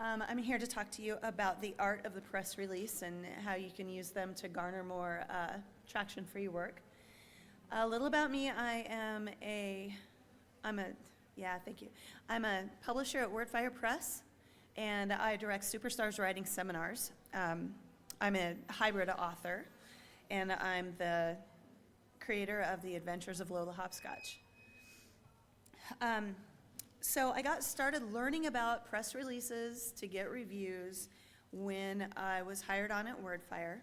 I'm here to talk to you about the art of the press release and how you can use them to garner more traction for your work. A little about me, thank you. I'm a publisher at WordFire Press, and I direct Superstars Writing Seminars. I'm a hybrid author, and I'm the creator of The Adventures of Lola Hopscotch. So I got started learning about press releases to get reviews when I was hired on at WordFire,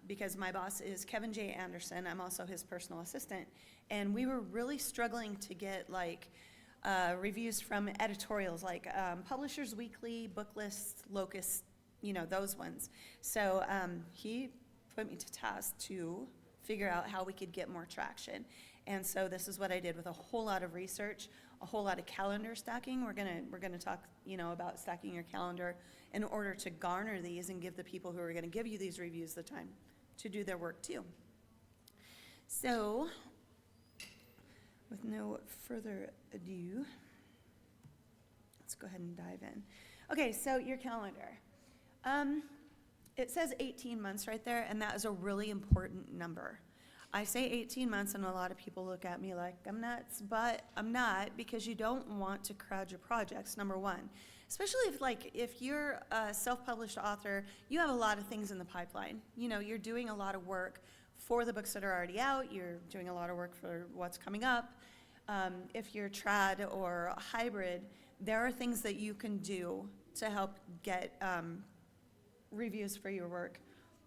because my boss is Kevin J. Anderson. I'm also his personal assistant, and we were really struggling to get reviews from editorials like Publishers Weekly, Book Lists, Locust, those ones. So he put me to task to figure out how we could get more traction. And so this is what I did with a whole lot of research, a whole lot of calendar stacking. We're gonna talk, about stacking your calendar in order to garner these and give the people who are gonna give you these reviews the time to do their work too. So, with no further ado, let's go ahead and dive in. Okay, so your calendar. It says 18 months right there, and that is a really important number. I say 18 months, and a lot of people look at me like I'm nuts, but I'm not, because you don't want to crowd your projects, number one. Especially if you're a self-published author, you have a lot of things in the pipeline. You're doing a lot of work for the books that are already out. You're doing a lot of work for what's coming up. If you're trad or hybrid, there are things that you can do to help get reviews for your work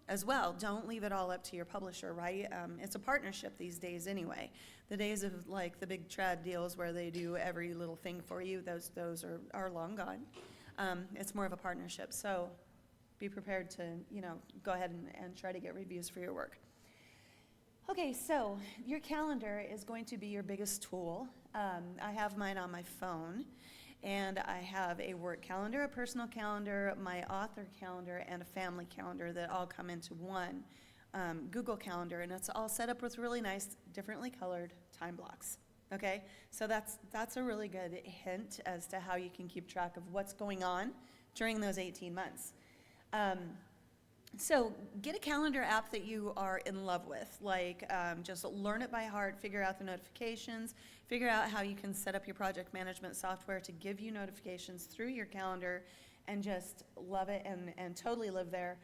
as well. Don't leave it all up to your publisher, right? It's a partnership these days anyway. The days of the big trad deals where they do every little thing for you, those are long gone. It's more of a partnership. So be prepared to, go ahead and try to get reviews for your work. Okay, so your calendar is going to be your biggest tool. I have mine on my phone. And I have a work calendar, a personal calendar, my author calendar, and a family calendar that all come into one Google Calendar, and it's all set up with really nice, differently colored time blocks. Okay, so that's a really good hint as to how you can keep track of what's going on during those 18 months. So get a calendar app that you are in love with, just learn it by heart, figure out the notifications, figure out how you can set up your project management software to give you notifications through your calendar, and just love it and totally live there.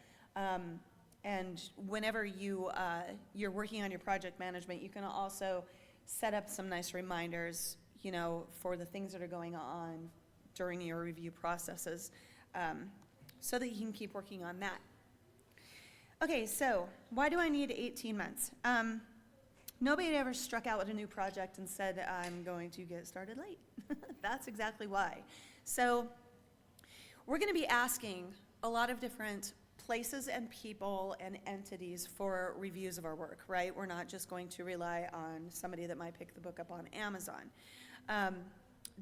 And whenever you're working on your project management, you can also set up some nice reminders, for the things that are going on during your review processes, so that you can keep working on that. Okay, so why do I need 18 months? Nobody had ever struck out with a new project and said, I'm going to get started late. That's exactly why. So we're going to be asking a lot of different places and people and entities for reviews of our work, right? We're not just going to rely on somebody that might pick the book up on Amazon.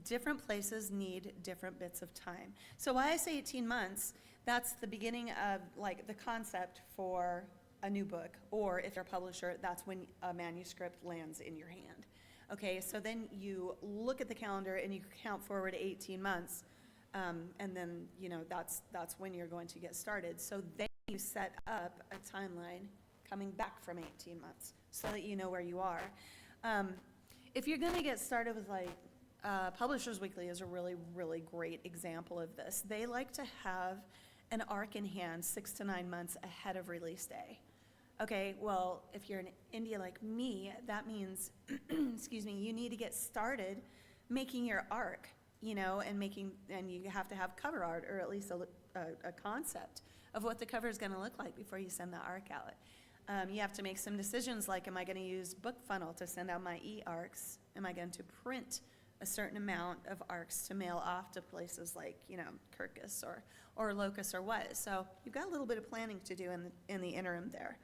Different places need different bits of time. So why I say 18 months, that's the beginning of the concept for a new book, or if you're a publisher, that's when a manuscript lands in your hand. Okay, so then you look at the calendar and you count forward 18 months, and then that's when you're going to get started. So then you set up a timeline coming back from 18 months so that you know where you are. If you're going to get started with Publishers Weekly is a really, really great example of this. They like to have an arc in hand 6 to 9 months ahead of release day. Okay, well, if you're in India like me, that means, you need to get started making your arc, and you have to have cover art, or at least a concept of what the cover is going to look like before you send the arc out. You have to make some decisions like, am I going to use BookFunnel to send out my e-arcs? Am I going to print a certain amount of arcs to mail off to places like, Kirkus or Locust or what? So you've got a little bit of planning to do in the interim there.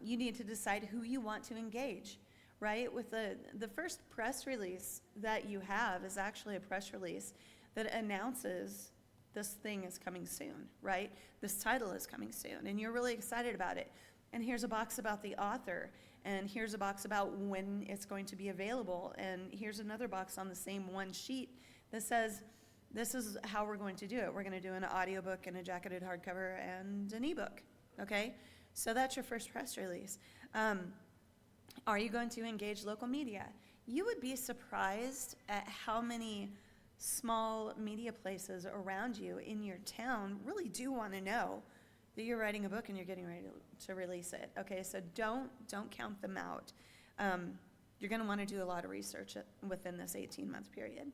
You need to decide who you want to engage, right? With the first press release that you have is actually a press release that announces this thing is coming soon, right? This title is coming soon, and you're really excited about it. And here's a box about the author, and here's a box about when it's going to be available, and here's another box on the same one sheet that says, this is how we're going to do it. We're going to do an audiobook and a jacketed hardcover and an ebook, okay? So that's your first press release. Are you going to engage local media? You would be surprised at how many small media places around you in your town really do want to know that you're writing a book and you're getting ready to release it. Okay, so don't count them out. You're going to want to do a lot of research within this 18-month period.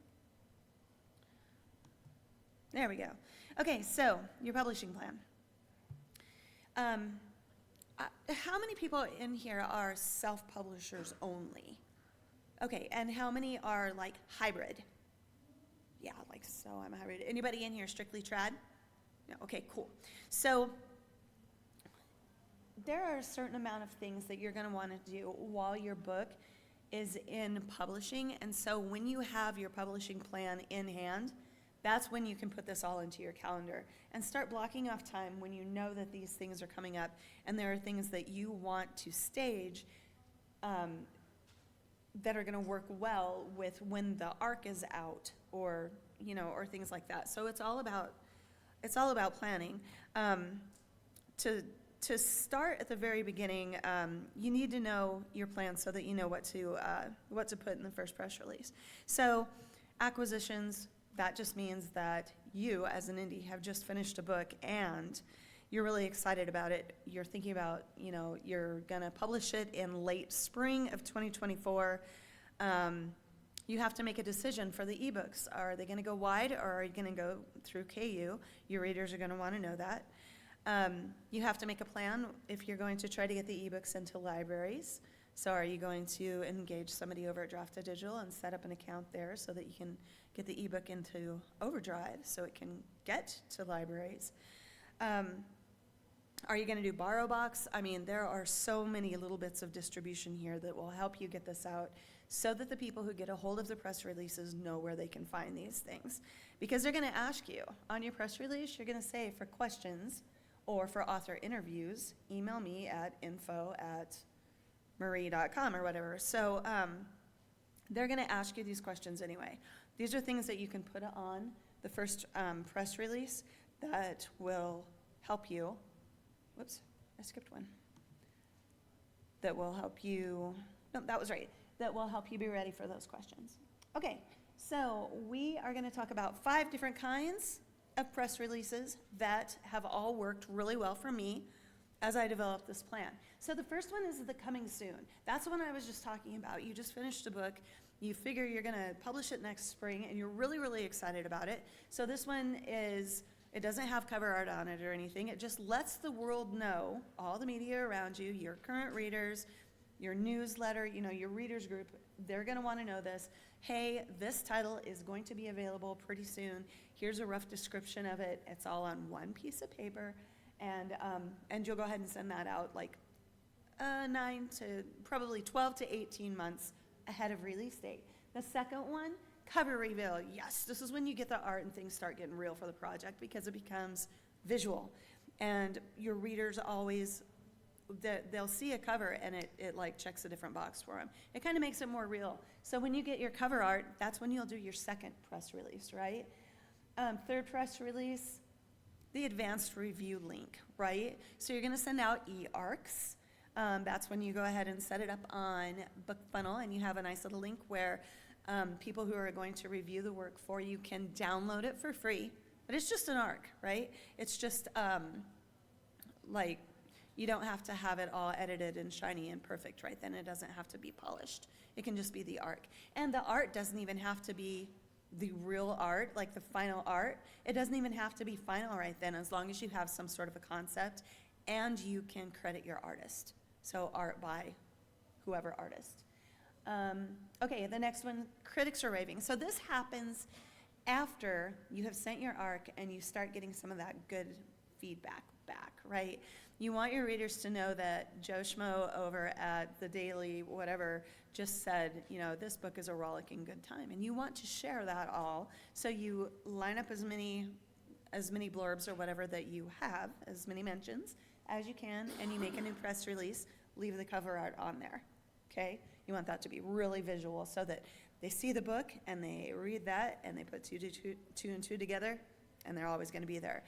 There we go. Okay, so your publishing plan. How many people in here are self-publishers only? Okay, and how many are like hybrid? Yeah, like, so I'm a hybrid. Anybody in here strictly trad? No, okay, cool. So there are a certain amount of things that you're gonna wanna do while your book is in publishing, and so when you have your publishing plan in hand, that's when you can put this all into your calendar and start blocking off time when you know that these things are coming up and there are things that you want to stage that are gonna work well with when the arc is out, or, you know, or things like that. So it's all about planning. To start at the very beginning, you need to know your plan so that you know what to put in the first press release. So acquisitions, that just means that you as an indie have just finished a book and you're really excited about it. You're thinking about, you know, you're gonna publish it in late spring of 2024. You have to make a decision for the ebooks. Are they gonna go wide, or are you gonna go through KU? Your readers are gonna wanna know that. You have to make a plan if you're going to try to get the ebooks into libraries. So are you going to engage somebody over at Draft to Digital and set up an account there so that you can get the ebook into Overdrive so it can get to libraries? Are you going to do borrow box? I mean, there are so many little bits of distribution here that will help you get this out so that the people who get a hold of the press releases know where they can find these things. Because they're going to ask you on your press release, you're going to say, for questions or for author interviews, email me at info@marie.com or whatever. So they're going to ask you these questions anyway. These are things that you can put on the first press release that will help you. Whoops, I skipped one. That will help you, no, that was right. That will help you be ready for those questions. Okay, so we are gonna talk about 5 different kinds of press releases that have all worked really well for me as I developed this plan. So the first one is the coming soon. That's the one I was just talking about. You just finished a book, you figure you're gonna publish it next spring, and you're really, really excited about it. So this one is, it doesn't have cover art on it or anything. It just lets the world know, all the media around you, your current readers, your newsletter, you know, your readers group, they're gonna wanna know this. Hey, this title is going to be available pretty soon. Here's a rough description of it. It's all on one piece of paper, and you'll go ahead and send that out like 9 to probably 12 to 18 months ahead of release date. The second one, cover reveal. Yes, this is when you get the art and things start getting real for the project because it becomes visual. And your readers always, they'll see a cover and it like checks a different box for them. It kind of makes it more real. So when you get your cover art, that's when you'll do your second press release, right? Third press release, the advanced review link, right? So you're gonna send out e-arcs. That's when you go ahead and set it up on BookFunnel and you have a nice little link where people who are going to review the work for you can download it for free, but it's just an arc, right? It's just like, you don't have to have it all edited and shiny and perfect right then. It doesn't have to be polished. It can just be the arc. And the art doesn't even have to be the real art, like the final art. It doesn't even have to be final right then, as long as you have some sort of a concept and you can credit your artist. So art by whoever artist. Okay, the next one, critics are raving. So this happens after you have sent your arc and you start getting some of that good feedback back, right? You want your readers to know that Joe Schmo over at the Daily whatever just said, you know, this book is a rollicking good time. And you want to share that all. So you line up as many blurbs or whatever that you have, as many mentions as you can, and you make a new press release, leave the cover art on there, okay? You want that to be really visual so that they see the book and they read that and they put two and two together, and they're always going to be there.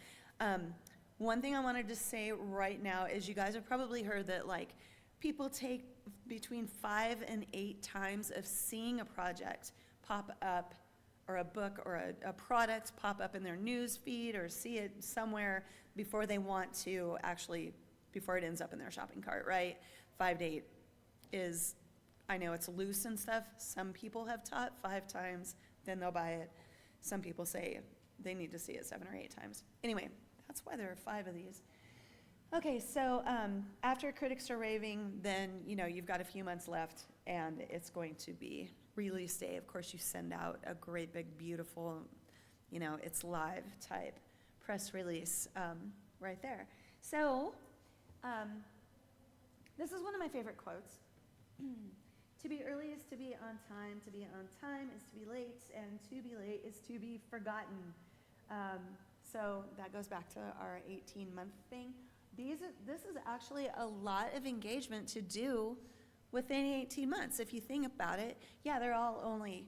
One thing I wanted to say right now is you guys have probably heard that like people take between 5 and 8 times of seeing a project pop up, or a book or a product pop up in their news feed, or see it somewhere before they want to actually, before it ends up in their shopping cart, right? 5 to 8 is, I know it's loose and stuff. Some people have taught 5 times, then they'll buy it. Some people say they need to see it 7 or 8 times. Anyway, that's why there are 5 of these. Okay, so after critics are raving, then you've got a few months left, and it's going to be release day. Of course, you send out a great big beautiful, it's live type press release right there. So this is one of my favorite quotes. To be early is to be on time. To be on time is to be late, and to be late is to be forgotten. So that goes back to our 18-month thing. This is actually a lot of engagement to do within 18 months. If you think about it, yeah, they're all only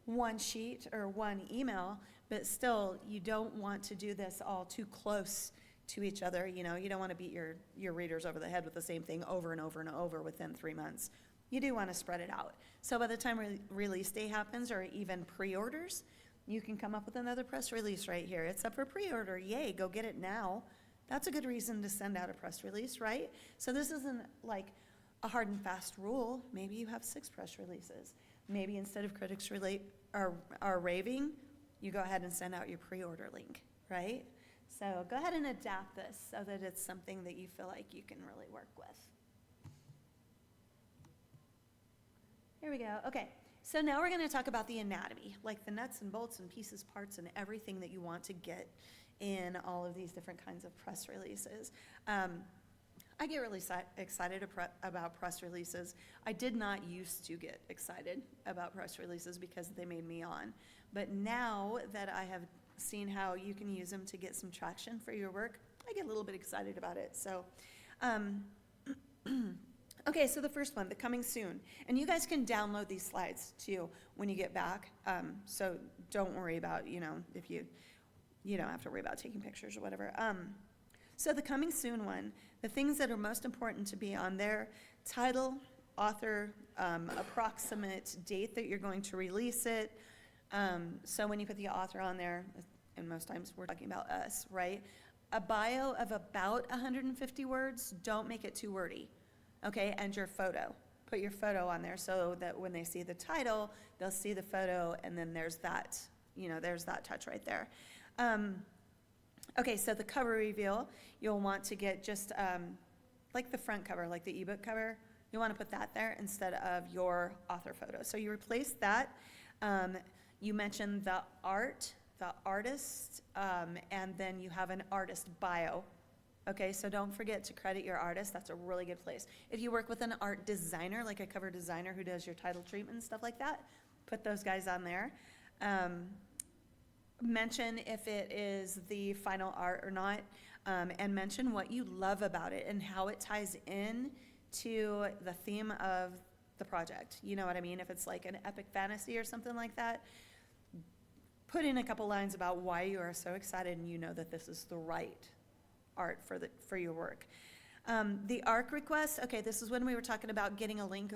one sheet or one email, but still, you don't want to do this all too close to each other. You don't want to beat your readers over the head with the same thing over and over and over within 3 months. You do want to spread it out. So by the time release day happens, or even pre-orders, you can come up with another press release right here. It's up for pre-order. Yay, go get it now. That's a good reason to send out a press release, right? So this isn't like a hard and fast rule. Maybe you have 6 press releases. Maybe instead of critics are raving, you go ahead and send out your pre-order link, right? So go ahead and adapt this so that it's something that you feel like you can really work with. Here we go. Okay, so now we're going to talk about the anatomy, like the nuts and bolts and pieces, parts, and everything that you want to get in all of these different kinds of press releases. I get really excited about press releases. I did not used to get excited about press releases because they made me yawn. But now that I have seen how you can use them to get some traction for your work, I get a little bit excited about it. So, okay, so the first one, the coming soon. And you guys can download these slides too when you get back. So don't worry about, if you don't have to worry about taking pictures or whatever. So the coming soon one, the things that are most important to be on there: title, author, approximate date that you're going to release it. So when you put the author on there, and most times we're talking about us, right? A bio of about 150 words, don't make it too wordy, okay? And your photo. Put your photo on there so that when they see the title, they'll see the photo, and then there's that, there's that touch right there. Okay, so the cover reveal, you'll want to get just like the front cover, like the ebook cover. You want to put that there instead of your author photo. So you replace that. You mentioned the art, the artist, and then you have an artist bio. Okay, so don't forget to credit your artist. That's a really good place. If you work with an art designer, like a cover designer who does your title treatment and stuff like that, put those guys on there. Mention if it is the final art or not, and mention what you love about it and how it ties in to the theme of the project. You know what I mean? If it's like an epic fantasy or something like that, put in a couple lines about why you are so excited and you know that this is the right art for your work. The ARC request, okay, this is when we were talking about getting a link,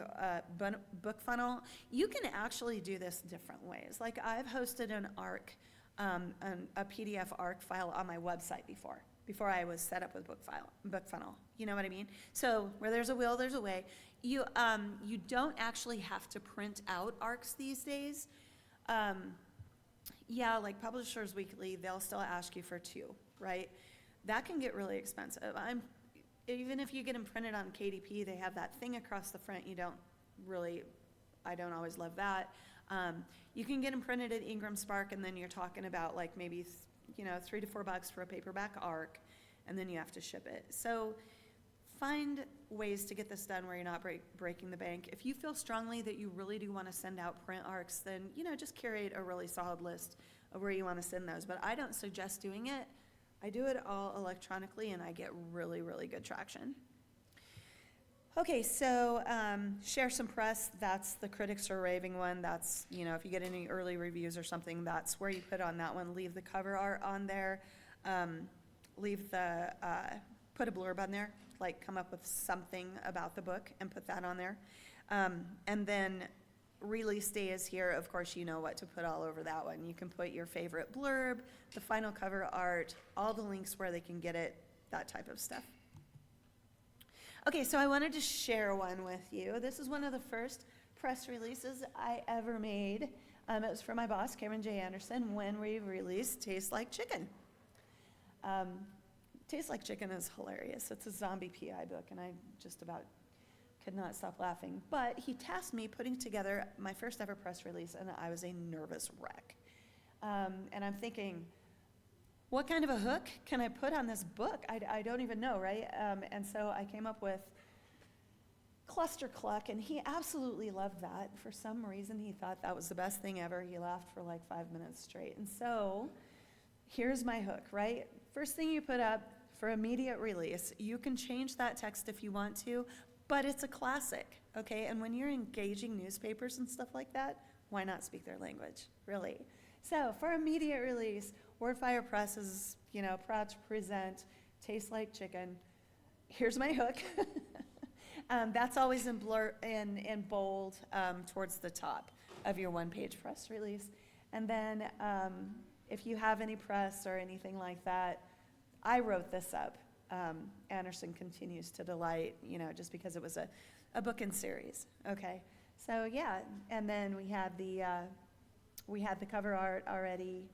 book funnel. You can actually do this different ways. Like I've hosted an ARC, a PDF ARC file on my website before I was set up with book funnel. You know what I mean? So where there's a will, there's a way. You don't actually have to print out ARCs these days. Yeah, like Publishers Weekly, they'll still ask you for 2, right? That can get really expensive. Even if you get them printed on KDP, they have that thing across the front. I don't always love that. You can get them printed at Ingram Spark, and then you're talking about like maybe $3 to $4 for a paperback ARC, and then you have to ship it. So find ways to get this done where you're not breaking the bank. If you feel strongly that you really do want to send out print ARCs, then just curate a really solid list of where you want to send those. But I don't suggest doing it. I do it all electronically, and I get really, really good traction. Okay, so share some press, that's the critics are raving one. That's, if you get any early reviews or something, that's where you put on that one. Leave the cover art on there. Leave the, put a blurb on there, like come up with something about the book and put that on there. And then release day is here. Of course, you know what to put all over that one. You can put your favorite blurb, the final cover art, all the links where they can get it, that type of stuff. Okay, so I wanted to share one with you. This is one of the first press releases I ever made. It was for my boss, Cameron J. Anderson, when we released Tastes Like Chicken. Tastes Like Chicken is hilarious. It's a zombie PI book, and I just about could not stop laughing. But he tasked me putting together my first ever press release, and I was a nervous wreck. And I'm thinking, what kind of a hook can I put on this book? I don't even know, right? And so I came up with Cluster Cluck, and he absolutely loved that. For some reason, he thought that was the best thing ever. He laughed for like 5 minutes straight. And so here's my hook, right? First thing you put up for immediate release, you can change that text if you want to, but it's a classic, okay? And when you're engaging newspapers and stuff like that, why not speak their language, really? So for immediate release, WordFire Press is, proud to present Tastes Like Chicken. Here's my hook. That's always in bold towards the top of your one-page press release. And then if you have any press or anything like that, I wrote this up. Anderson continues to delight, just because it was a book in series. Okay, so yeah, and then we had the cover art already,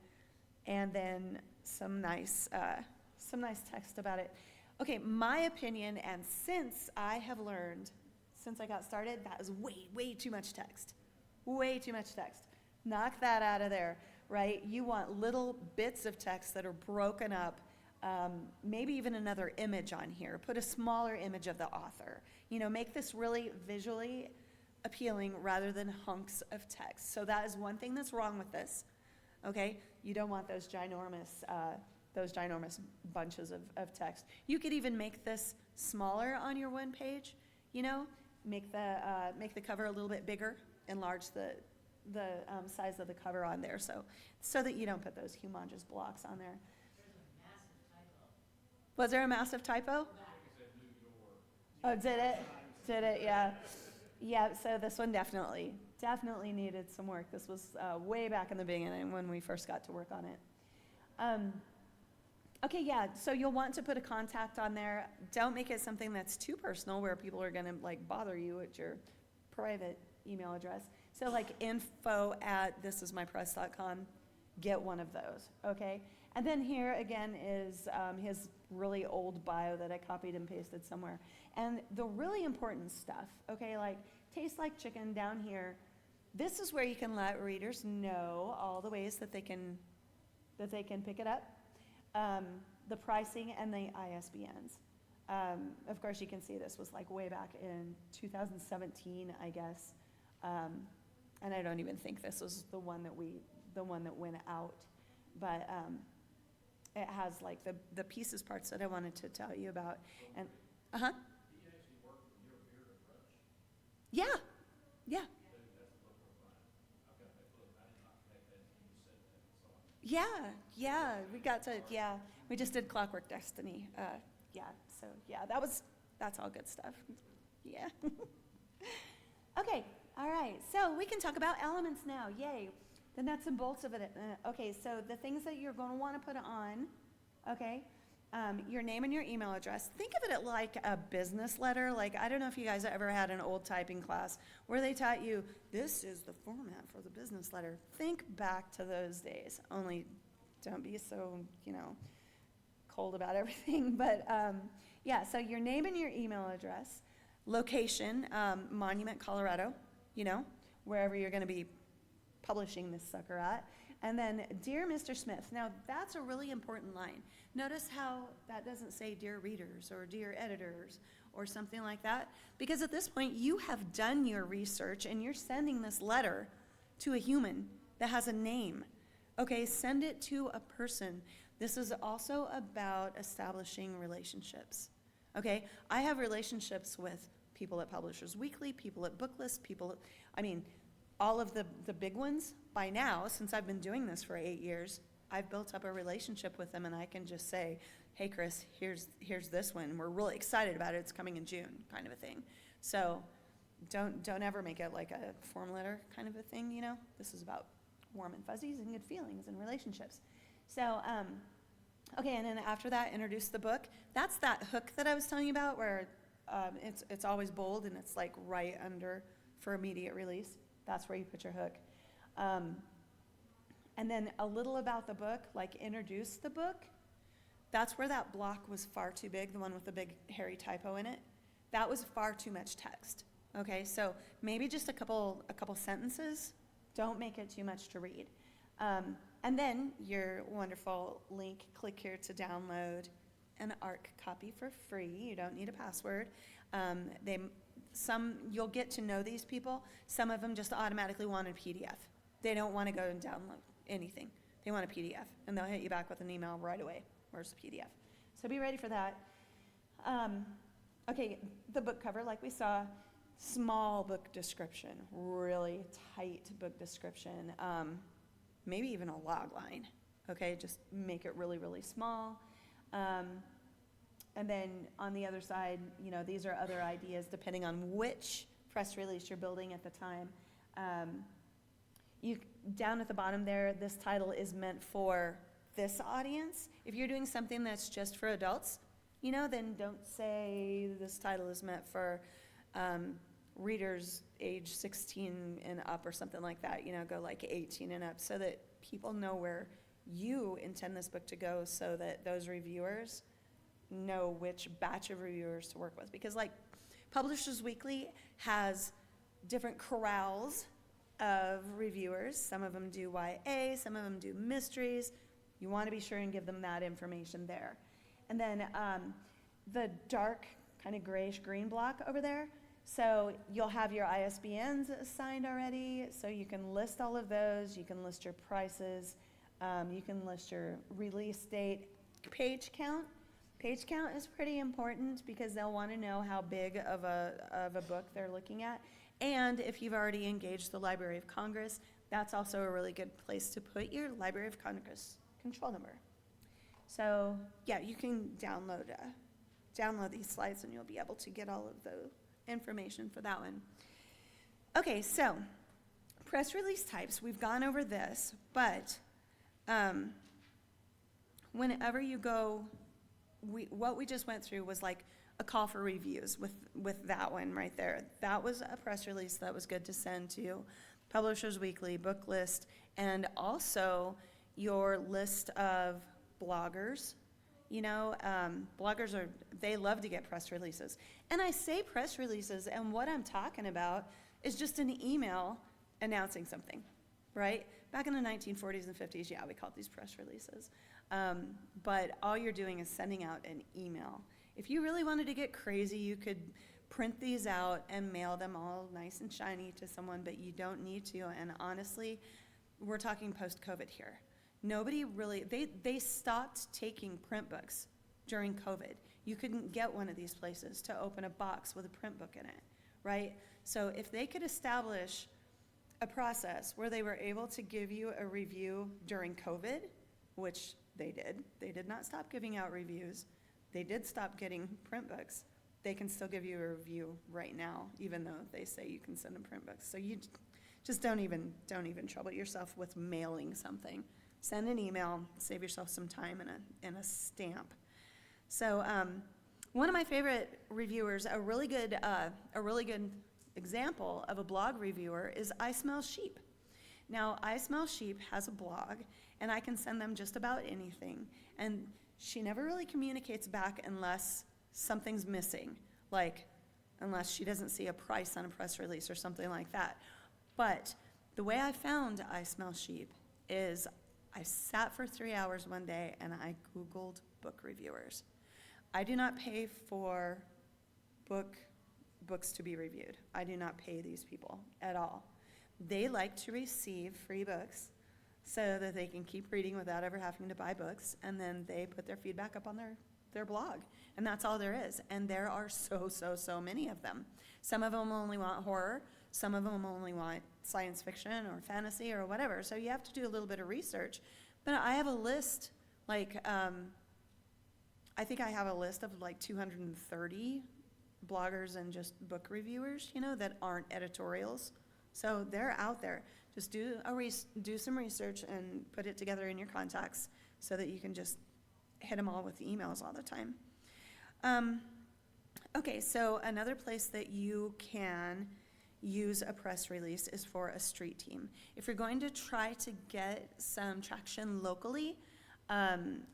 and then some nice text about it. Okay, my opinion, and since I got started, that is way too much text. Way too much text. Knock that out of there, right? You want little bits of text that are broken up, maybe even another image on here. Put a smaller image of the author. Make this really visually appealing rather than hunks of text. So that is one thing that's wrong with this, okay? You don't want those ginormous bunches of text. You could even make this smaller on your one page, make the cover a little bit bigger, enlarge the size of the cover on there, so that you don't put those humongous blocks on there. Was there a massive typo? Oh, did it? Did it? Yeah. Yeah, so this one definitely needed some work. This was way back in the beginning when we first got to work on it. Okay, yeah, so you'll want to put a contact on there. Don't make it something that's too personal where people are gonna bother you at your private email address. So info@thisismypress.com, get one of those, okay? And then here again is his really old bio that I copied and pasted somewhere. And the really important stuff, okay, Tastes Like Chicken down here, this is where you can let readers know all the ways that they can pick it up, the pricing and the ISBNs. Of course, you can see this was way back in 2017, I guess. And I don't even think this was the one that went out, but it has the pieces parts that I wanted to tell you about. And Do you actually work with your beer to brush? yeah. That's the book we're buying. I've got that book. I did not connect that when you said that. So Yeah, we just did Clockwork Destiny. That's all good stuff. Yeah. Okay, all right, so we can talk about elements now, yay. The nuts and bolts of it. Okay, so the things that you're going to want to put on, okay, your name and your email address. Think of it like a business letter. I don't know if you guys ever had an old typing class where they taught you, this is the format for the business letter. Think back to those days, only don't be so, cold about everything. But yeah, so your name and your email address, location, Monument, Colorado, wherever you're going to be publishing this sucker at. And then, Dear Mr. Smith. Now, that's a really important line. Notice how that doesn't say Dear Readers or Dear Editors or something like that, because at this point, you have done your research and you're sending this letter to a human that has a name. Okay, send it to a person. This is also about establishing relationships. Okay, I have relationships with people at Publishers Weekly, people at Booklist, all of the big ones. By now, since I've been doing this for 8 years, I've built up a relationship with them, and I can just say, hey, Chris, here's this one. We're really excited about it. It's coming in June, kind of a thing. So don't ever make it like a form letter kind of a thing, you know? This is about warm and fuzzies and good feelings and relationships. So, okay, and then after that, introduce the book. That's that hook that I was telling you about where it's always bold and it's like right under for immediate release. That's where you put your hook. And then a little about the book, like introduce the book. That's where that block was far too big, the one with the big hairy typo in it. That was far too much text. Okay, so maybe just a couple sentences. Don't make it too much to read. And then your wonderful link, click here to download an ARC copy for free. You don't need a password. You'll get to know these people. Some of them just automatically want a PDF. They don't want to go and download anything. They want a PDF, and they'll hit you back with an email right away. Where's the PDF? So be ready for that. Okay, the book cover, like we saw, small book description, really tight book description, maybe even a log line. Okay, just make it really, really small. And then on the other side, you know, these are other ideas depending on which press release you're building at the time. Down at the bottom there, this title is meant for this audience. If you're doing something that's just for adults, you know, then don't say this title is meant for readers age 16 and up or something like that. You know, go like 18 and up so that people know where you intend this book to go so that those reviewers know which batch of reviewers to work with. Because like Publishers Weekly has different corrals of reviewers. Some of them do YA, some of them do mysteries. You want to be sure and give them that information there. And then the dark kind of grayish green block over there. So you'll have your ISBNs assigned already, so you can list all of those. You can list your prices. You can list your release date. Page count. Page count is pretty important because they'll want to know how big of a book they're looking at. And if you've already engaged the Library of Congress, that's also a really good place to put your Library of Congress control number. So yeah, you can download these slides and you'll be able to get all of the information for that one. Okay, so press release types, we've gone over this, but whenever you go, what we just went through was like a call for reviews with that one right there. That was a press release that was good to send to Publishers Weekly, Booklist, and also your list of bloggers. You know, bloggers they love to get press releases. And I say press releases, and what I'm talking about is just an email announcing something, right? Back in the 1940s and 50s, yeah, we called these press releases. But all you're doing is sending out an email. If you really wanted to get crazy, you could print these out and mail them all nice and shiny to someone, but you don't need to. And honestly, we're talking post-COVID here. Nobody really, they stopped taking print books during COVID. You couldn't get one of these places to open a box with a print book in it, right? So if they could establish a process where they were able to give you a review during COVID, which they did not stop giving out reviews. They did stop getting print books. They can still give you a review right now, even though they say you can send them print books. So you just don't even trouble yourself with mailing something. Send an email, save yourself some time and a stamp. So one of my favorite reviewers, a really good example of a blog reviewer is I Smell Sheep. Now, I Smell Sheep has a blog, and I can send them just about anything. And she never really communicates back unless something's missing, like unless she doesn't see a price on a press release or something like that. But the way I found I Smell Sheep is I sat for 3 hours one day and I Googled book reviewers. I do not pay for books to be reviewed. I do not pay these people at all. They like to receive free books so that they can keep reading without ever having to buy books, and then they put their feedback up on their their blog. And that's all there is. And there are so many of them. Some of them only want horror. Some of them only want science fiction or fantasy or whatever. So you have to do a little bit of research. But I have a list, like, I think I have a list of like 230 bloggers and just book reviewers, that aren't editorials. So they're out there. Just do some research and put it together in your contacts so that you can just hit them all with emails all the time. Okay, so another place that you can use a press release is for a street team. If you're going to try to get some traction locally,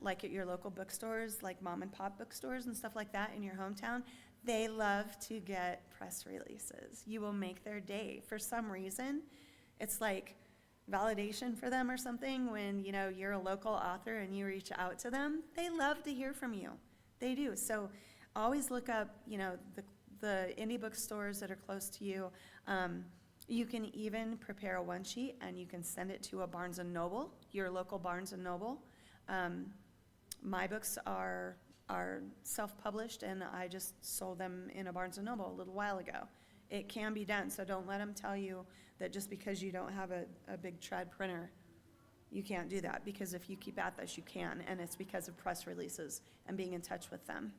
like at your local bookstores, like mom and pop bookstores and stuff like that in your hometown, they love to get press releases. You will make their day. For some reason, it's like validation for them or something when, you're a local author and you reach out to them. They love to hear from you. They do. So always look up, the indie bookstores that are close to you. You can even prepare a one sheet and you can send it to a Barnes & Noble, your local Barnes & Noble. My books are self-published, and I just sold them in a Barnes & Noble a little while ago. It can be done, so don't let them tell you that just because you don't have a big trad printer, you can't do that, because if you keep at this, you can, and it's because of press releases and being in touch with them.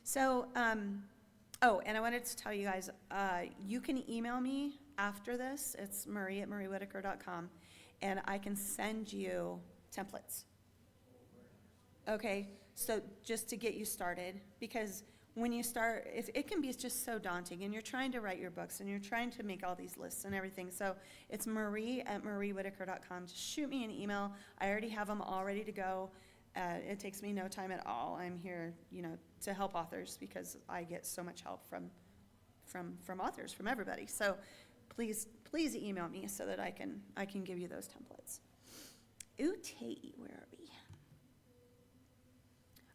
So, and I wanted to tell you guys, you can email me after this. It's marie@mariewhitaker.com, and I can send you templates. Okay, so just to get you started, because when you start, it can be just so daunting, and you're trying to write your books, and you're trying to make all these lists and everything. So it's marie@mariewhitaker.com. Just shoot me an email. I already have them all ready to go. It takes me no time at all. I'm here, to help authors, because I get so much help from authors, from everybody. So please email me so that I can give you those templates. Okay, where are we?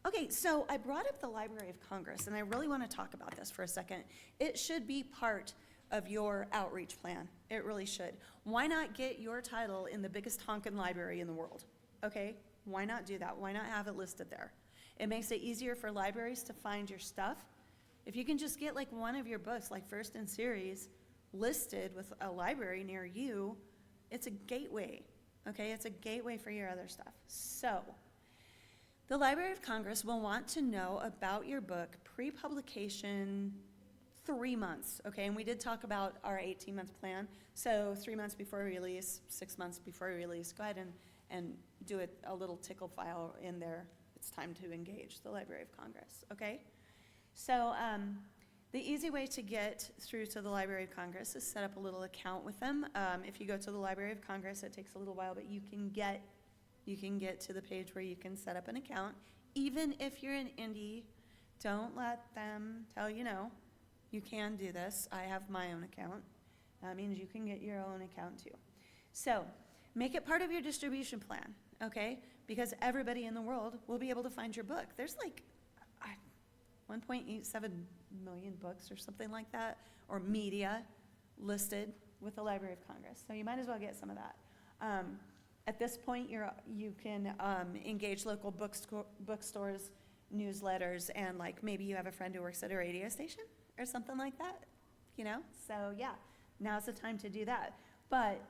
Okay, so I brought up the Library of Congress, and I really want to talk about this for a second. It should be part of your outreach plan. It really should. Why not get your title in the biggest honkin' library in the world? Okay, why not do that? Why not have it listed there? It makes it easier for libraries to find your stuff. If you can just get like one of your books, like first in series, listed with a library near you, it's a gateway. Okay, it's a gateway for your other stuff. So, the Library of Congress will want to know about your book pre-publication 3 months, okay? And we did talk about our 18-month plan. So 3 months before release, 6 months before release, go ahead and do a little tickle file in there. It's time to engage the Library of Congress, okay? So the easy way to get through to the Library of Congress is set up a little account with them. If you go to the Library of Congress, it takes a little while, but you can get to the page where you can set up an account. Even if you're an indie, don't let them tell you no. You can do this. I have my own account. That means you can get your own account too. So make it part of your distribution plan, okay? Because everybody in the world will be able to find your book. There's like 1.87 million books or something like that, or media listed with the Library of Congress. So you might as well get some of that. At this point, you can engage local bookstores, newsletters, and like maybe you have a friend who works at a radio station or something like that, So yeah, now's the time to do that. But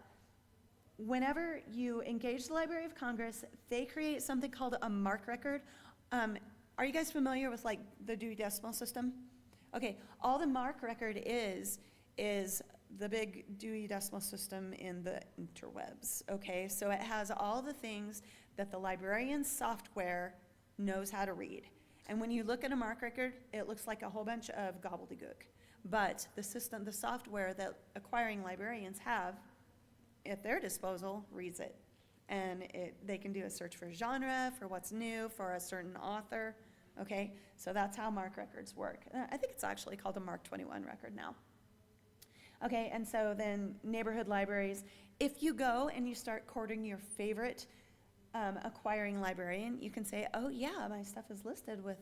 whenever you engage the Library of Congress, they create something called a mark record. Are you guys familiar with like the Dewey Decimal System? Okay, all the mark record is the big Dewey Decimal System in the interwebs, okay? So it has all the things that the librarian's software knows how to read. And when you look at a mark record, it looks like a whole bunch of gobbledygook. But the software that acquiring librarians have at their disposal reads it. And they can do a search for genre, for what's new, for a certain author, okay? So that's how mark records work. I think it's actually called a Mark 21 record now. Okay, and so then neighborhood libraries, if you go and you start courting your favorite acquiring librarian, you can say, oh yeah, my stuff is listed with,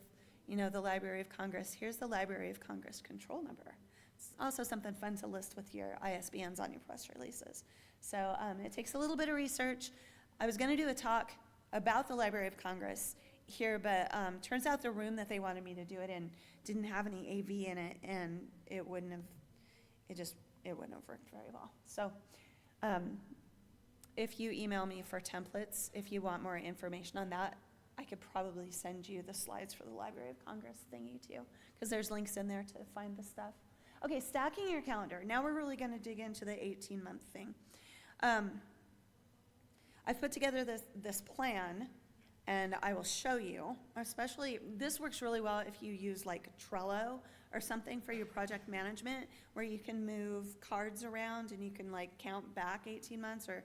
the Library of Congress. Here's the Library of Congress control number. It's also something fun to list with your ISBNs on your press releases. So it takes a little bit of research. I was gonna do a talk about the Library of Congress here, but turns out the room that they wanted me to do it in didn't have any AV in it, and it wouldn't have worked very well. So if you email me for templates, if you want more information on that, I could probably send you the slides for the Library of Congress thingy too, because there's links in there to find the stuff. Okay, stacking your calendar. Now we're really going to dig into the 18-month thing. I've put together this plan, and I will show you. Especially, this works really well if you use like Trello or something for your project management, where you can move cards around and you can like count back 18 months, or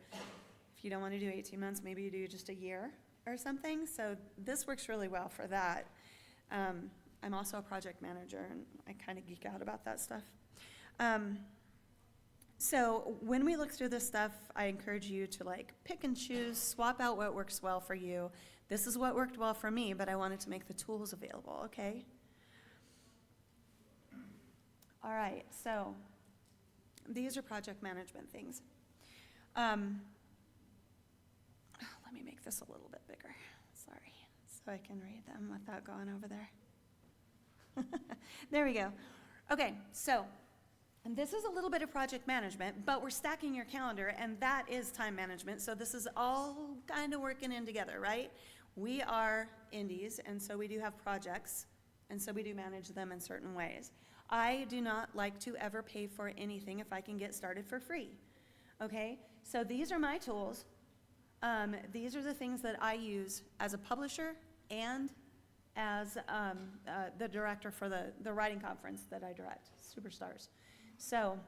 if you don't want to do 18 months, maybe you do just a year or something. So this works really well for that. I'm also a project manager, and I kind of geek out about that stuff. So when we look through this stuff, I encourage you to like pick and choose, swap out what works well for you. This is what worked well for me, but I wanted to make the tools available, okay? All right, so these are project management things. Let me make this a little bit bigger, sorry, so I can read them without going over there. There we go. Okay, so and this is a little bit of project management, but we're stacking your calendar, and that is time management, so this is all kind of working in together, right? We are indies, and so we do have projects, and so we do manage them in certain ways. I do not like to ever pay for anything if I can get started for free, okay? So these are my tools. These are the things that I use as a publisher and as the director for the writing conference that I direct, Superstars. So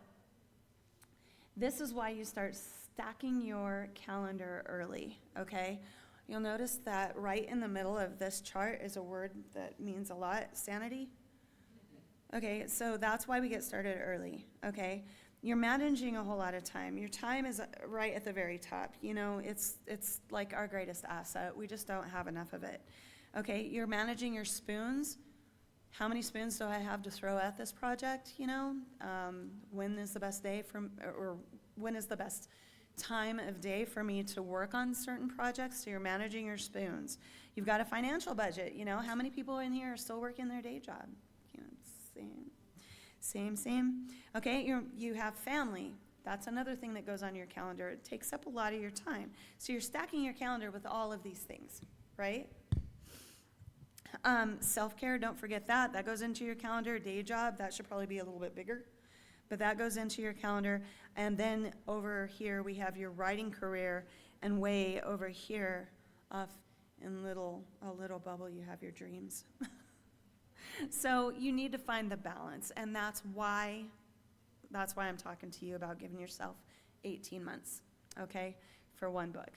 this is why you start stacking your calendar early, okay? You'll notice that right in the middle of this chart is a word that means a lot, sanity. Okay, so that's why we get started early, okay? You're managing a whole lot of time. Your time is right at the very top. You know, it's like our greatest asset. We just don't have enough of it. Okay, you're managing your spoons. How many spoons do I have to throw at this project, you know? When is the best day or when is the best time of day for me to work on certain projects? So you're managing your spoons. You've got a financial budget, you know? How many people in here are still working their day job? You know, same. Okay, you have family. That's another thing that goes on your calendar. It takes up a lot of your time. So you're stacking your calendar with all of these things, right? Self-care, don't forget that. That goes into your calendar. Day job, that should probably be a little bit bigger, but that goes into your calendar. And then over here we have your writing career, and way over here off in a little bubble you have your dreams. So you need to find the balance, and that's why I'm talking to you about giving yourself 18 months, okay, for one book.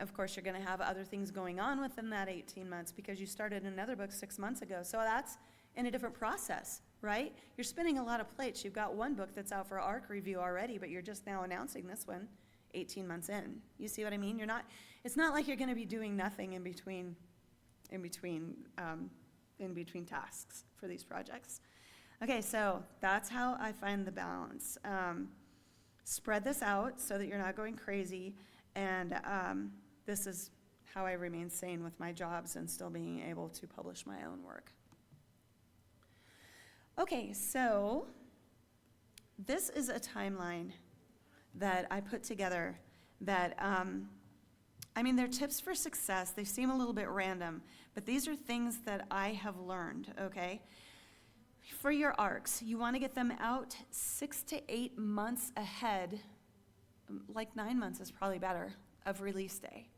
Of course, you're going to have other things going on within that 18 months because you started another book 6 months ago. So that's in a different process, right? You're spinning a lot of plates. You've got one book that's out for ARC review already, but you're just now announcing this one 18 months in. You see what I mean? It's not like you're going to be doing nothing in between tasks for these projects. Okay, so that's how I find the balance. Spread this out so that you're not going crazy. And this is how I remain sane with my jobs and still being able to publish my own work. Okay, so this is a timeline that I put together that, they're tips for success. They seem a little bit random, but these are things that I have learned, okay? For your ARCs, you want to get them out 6 to 8 months ahead. Like 9 months is probably better, of release day.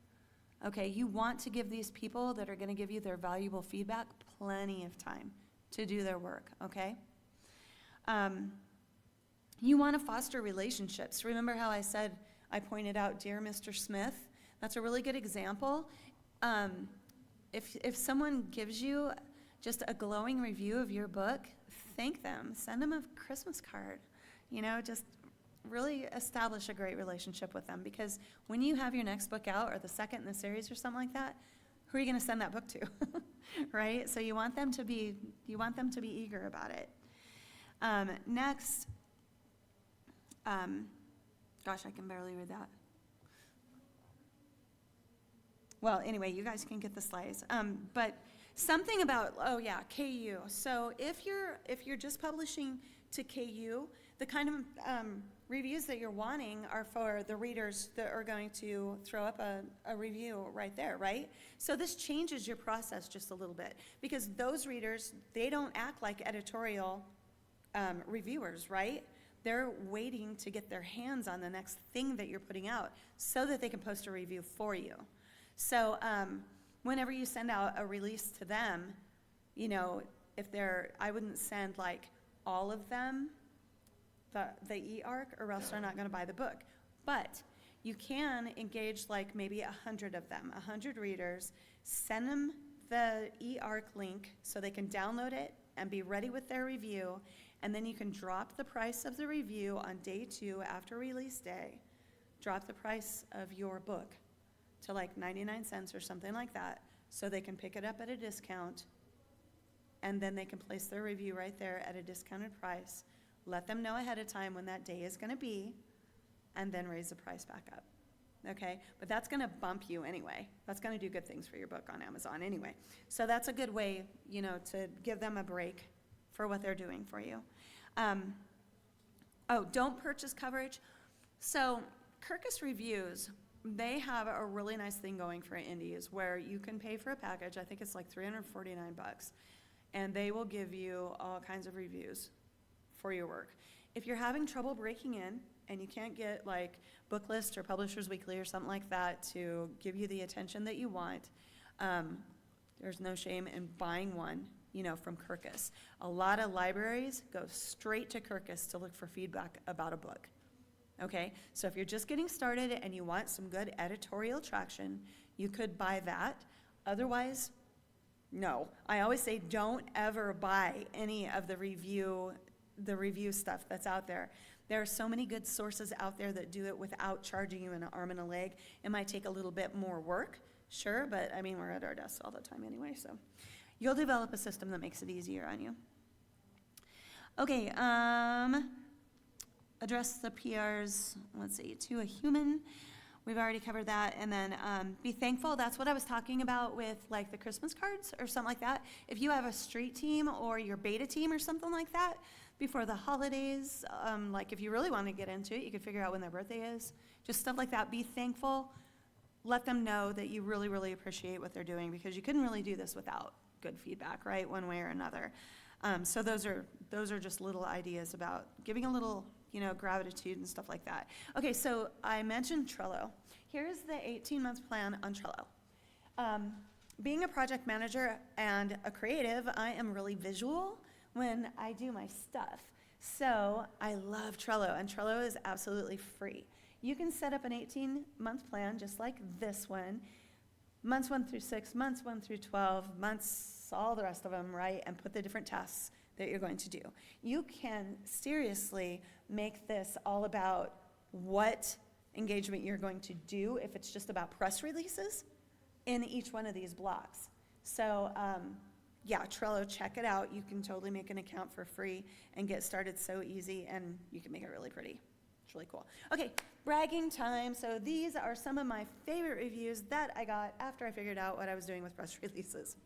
Okay, you want to give these people that are going to give you their valuable feedback plenty of time to do their work, okay? You want to foster relationships. Remember how I said, I pointed out Dear Mr. Smith? That's a really good example. If someone gives you just a glowing review of your book, thank them. Send them a Christmas card. You know, just really establish a great relationship with them, because when you have your next book out, or the second in the series or something like that, who are you going to send that book to? Right? So you want them to be eager about it. Next, gosh, I can barely read that. well, anyway, you guys can get the slides. But something about, oh yeah, KU. So if you're just publishing to KU, the kind of reviews that you're wanting are for the readers that are going to throw up a review right there, right? So this changes your process just a little bit, because those readers, they don't act like editorial reviewers, right? They're waiting to get their hands on the next thing that you're putting out so that they can post a review for you. So whenever you send out a release to them, you know, I wouldn't send like all of them the e-arc, or else they're not going to buy the book. But you can engage like maybe 100 of them, 100 readers, send them the e-arc link so they can download it and be ready with their review, and then you can drop the price of the review on day 2 after release day. Drop the price of your book to like 99 cents or something like that, so they can pick it up at a discount, and then they can place their review right there at a discounted price. Let them know ahead of time when that day is going to be, and then raise the price back up. Okay? But that's going to bump you anyway. That's going to do good things for your book on Amazon anyway. So that's a good way, you know, to give them a break for what they're doing for you. Don't purchase coverage. So Kirkus Reviews, they have a really nice thing going for indies where you can pay for a package. I think it's like $349, and they will give you all kinds of reviews for your work. If you're having trouble breaking in and you can't get like Booklist or Publishers Weekly or something like that to give you the attention that you want, there's no shame in buying one, you know, from Kirkus. A lot of libraries go straight to Kirkus to look for feedback about a book. Okay, so if you're just getting started and you want some good editorial traction, you could buy that. Otherwise, no. I always say don't ever buy any of the review stuff that's out there. There are so many good sources out there that do it without charging you an arm and a leg. It might take a little bit more work, sure, but I mean, we're at our desks all the time anyway, so you'll develop a system that makes it easier on you. Okay, address the PRs, let's see, to a human. We've already covered that. And then be thankful. That's what I was talking about with like the Christmas cards or something like that. If you have a street team or your beta team or something like that before the holidays, like if you really want to get into it, you could figure out when their birthday is. Just stuff like that. Be thankful. Let them know that you really, really appreciate what they're doing, because you couldn't really do this without good feedback, right? One way or another. So those are just little ideas about giving a little, you know, gratitude and stuff like that. Okay, so I mentioned Trello. Here's the 18-month plan on Trello. Being a project manager and a creative, I am really visual when I do my stuff. So I love Trello, and Trello is absolutely free. You can set up an 18-month plan just like this one, months 1 through 6, months 1 through 12, months, all the rest of them, right? And put the different tasks that you're going to do. You can seriously make this all about what engagement you're going to do if it's just about press releases in each one of these blocks. So yeah, Trello, check it out. You can totally make an account for free and get started so easy, and you can make it really pretty. It's really cool. Okay, bragging time. So these are some of my favorite reviews that I got after I figured out what I was doing with press releases.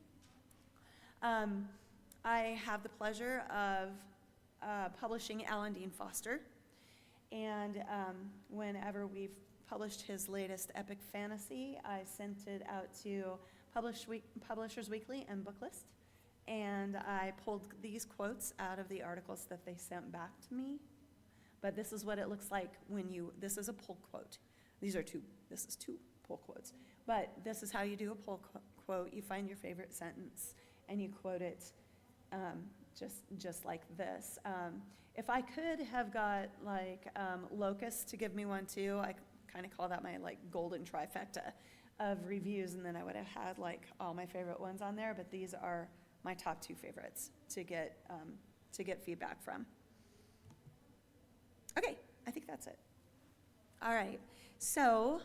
I have the pleasure of publishing Alan Dean Foster, and whenever we've published his latest epic fantasy, I sent it out to Publishers Weekly and Booklist, and I pulled these quotes out of the articles that they sent back to me. But this is what it looks like when this is a pull quote. This is two pull quotes. But this is how you do a pull quote. You find your favorite sentence and you quote it just like this. If I could have got like Locust to give me one too, I kind of call that my like golden trifecta of reviews, and then I would have had like all my favorite ones on there, but these are my top 2 favorites to get feedback from. Okay, I think that's it. All right, so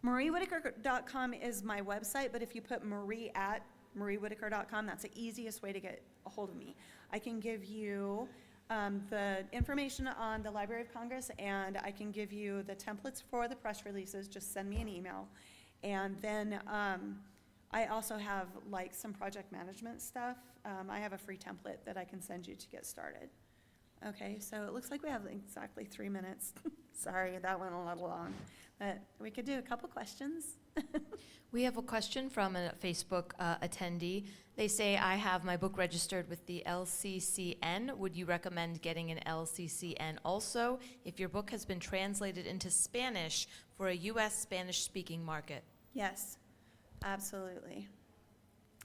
mariewhitaker.com is my website, but if you put Marie at mariewhitaker.com, that's the easiest way to get a hold of me. I can give you the information on the Library of Congress, and I can give you the templates for the press releases. Just send me an email. And then I also have like some project management stuff. I have a free template that I can send you to get started. Okay, so it looks like we have exactly 3 minutes. Sorry, that went a little long, but we could do a couple questions. We have a question from a Facebook attendee. They say, I have my book registered with the LCCN. Would you recommend getting an LCCN also if your book has been translated into Spanish for a U.S. Spanish-speaking market? Yes, absolutely.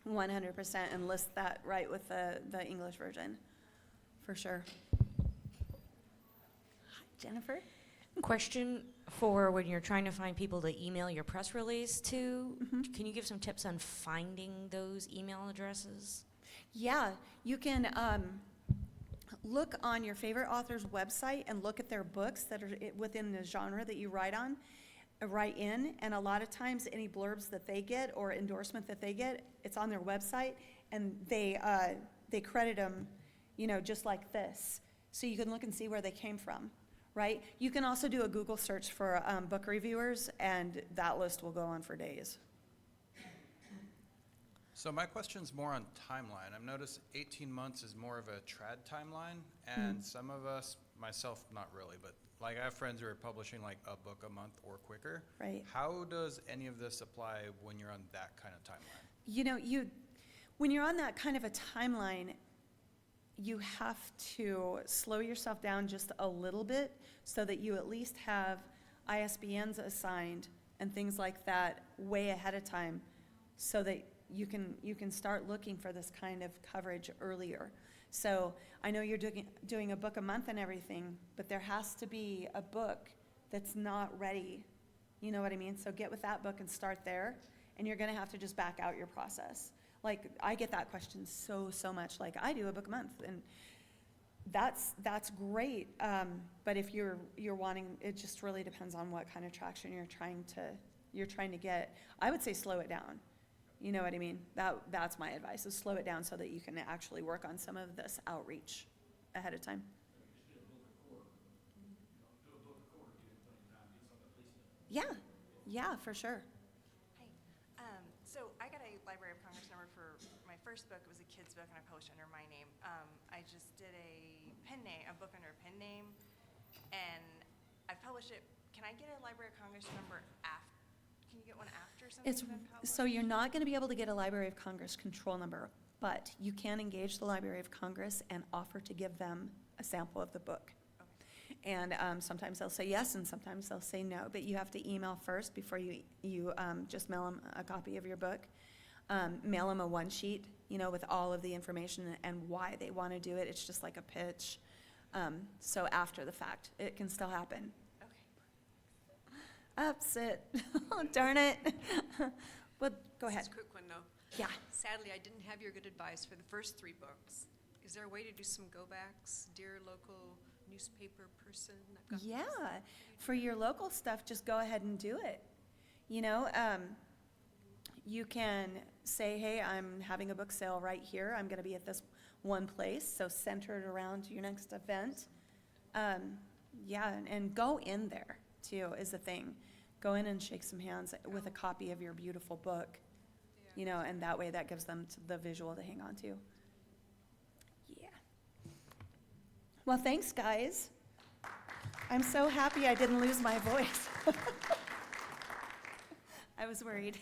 100%, and list that right with the English version, for sure. Hi, Jennifer? Question for when you're trying to find people to email your press release to. Can you give some tips on finding those email addresses? Yeah, you can look on your favorite author's website and look at their books that are within the genre that you write in, and a lot of times any blurbs that they get or endorsement that they get, it's on their website, and they credit them, just like this. So you can look and see where they came from. Right? You can also do a Google search for book reviewers, and that list will go on for days. So my question's more on timeline. I've noticed 18 months is more of a trad timeline, and some of us, myself not really, but like I have friends who are publishing like a book a month or quicker. Right. How does any of this apply when you're on that kind of timeline? When you're on that kind of a timeline, you have to slow yourself down just a little bit so that you at least have ISBNs assigned and things like that way ahead of time, so that you can start looking for this kind of coverage earlier. So I know you're doing a book a month and everything, but there has to be a book that's not ready. You know what I mean? So get with that book and start there, and you're going to have to just back out your process. Like, I get that question so much. Like, I do a book a month, and that's great. But if you're wanting, it just really depends on what kind of traction you're trying to get. I would say slow it down. You know what I mean? That's my advice, is slow it down so that you can actually work on some of this outreach ahead of time. Yeah, for sure. Hi. So I got a Library of Congress number for my first book. It was a kid's book, and I published under my name. I just did a book under a pen name, and I published it. Can I get a Library of Congress number after? Can you get one after something's been published? So you're not going to be able to get a Library of Congress control number, but you can engage the Library of Congress and offer to give them a sample of the book. And sometimes they'll say yes, and sometimes they'll say no. But you have to email first before you just mail them a copy of your book. Mail them a one sheet, with all of the information and why they want to do it. It's just like a pitch. So after the fact, it can still happen. Okay. Upset. Oh, darn it. Well, go ahead. Just a quick one, though. Yeah. Sadly, I didn't have your good advice for the first 3 books. Is there a way to do some go-backs? Dear local newspaper person? I've got Yeah. For your local stuff, just go ahead and do it. You can say, hey, I'm having a book sale right here. I'm going to be at this one place, so center it around your next event. And go in there, too, is the thing. Go in and shake some hands with a copy of your beautiful book, and that way that gives them the visual to hang on to. Yeah. Well, thanks, guys. I'm so happy I didn't lose my voice. I was worried.